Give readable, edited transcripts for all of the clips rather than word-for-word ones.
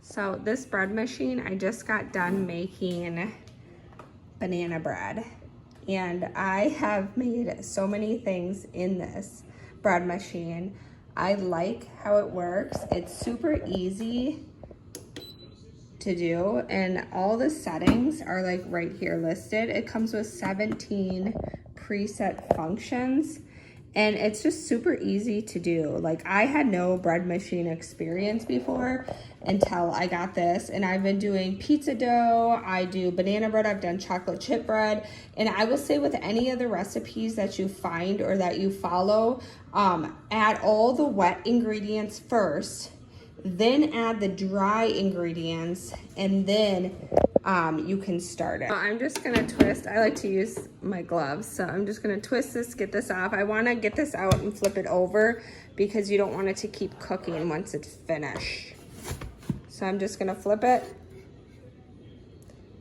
So this bread machine, I just got done making banana bread. And I have made so many things in this bread machine. I like how it works. It's super easy to do, and all the settings are like right here listed. It comes with 17 preset functions, and it's just super easy to do. Like, I had no bread machine experience before until I got this, and I've been doing pizza dough, I do banana bread, I've done chocolate chip bread, and I will say with any of the recipes that you find or that you follow, add all the wet ingredients first, then add the dry ingredients, and then you can start it. I'm just gonna twist. I like to use my gloves, so I'm just gonna twist this, get this off. I wanna get this out and flip it over because you don't want it to keep cooking once it's finished. So I'm just gonna flip it,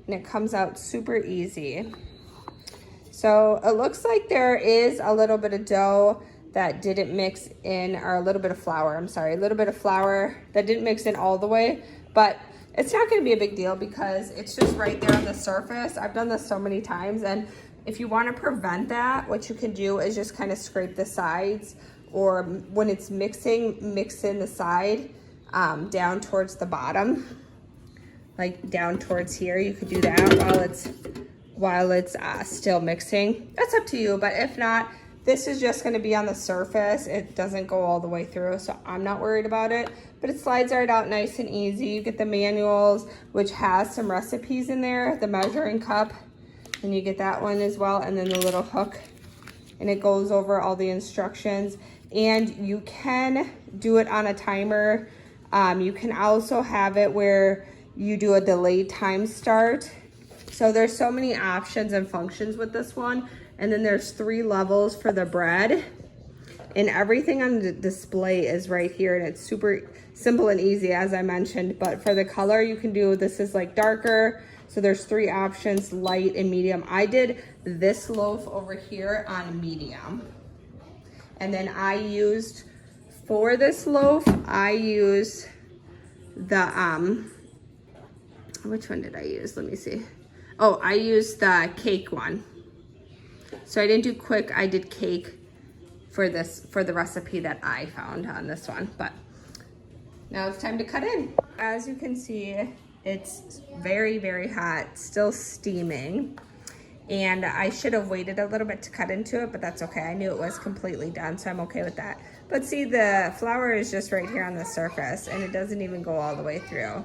and it comes out super easy. So it looks like there is a little bit of dough that didn't mix in, or a little bit of flour, I'm sorry, a little bit of flour that didn't mix in all the way, but it's not gonna be a big deal because it's just right there on the surface. I've done this so many times, and if you wanna prevent that, what you can do is just kind of scrape the sides, or when it's mixing, mix in the side down towards the bottom, like down towards here. You could do that while it's still mixing. That's up to you, but if not, this is just gonna be on the surface. It doesn't go all the way through, so I'm not worried about it, but it slides right out nice and easy. You get the manuals, which has some recipes in there, the measuring cup, and you get that one as well, and then the little hook, and it goes over all the instructions. And you can do it on a timer. You can also have it where you do a delayed time start. So there's so many options and functions with this one. And then there's 3 levels for the bread, and everything on the display is right here, and it's super simple and easy, as I mentioned. But for the color, you can do, this is like darker, so there's 3 options, light and medium. I did this loaf over here on medium, and then I used, for this loaf, I used the which one did I use? Let me see. Oh, I used the cake one. So I didn't do quick, I did cake for this, for the recipe that I found on this one. But now it's time to cut in. As you can see, it's very, very hot, still steaming. And I should have waited a little bit to cut into it, but that's okay. I knew it was completely done, so I'm okay with that. But see, the flour is just right here on the surface, and it doesn't even go all the way through.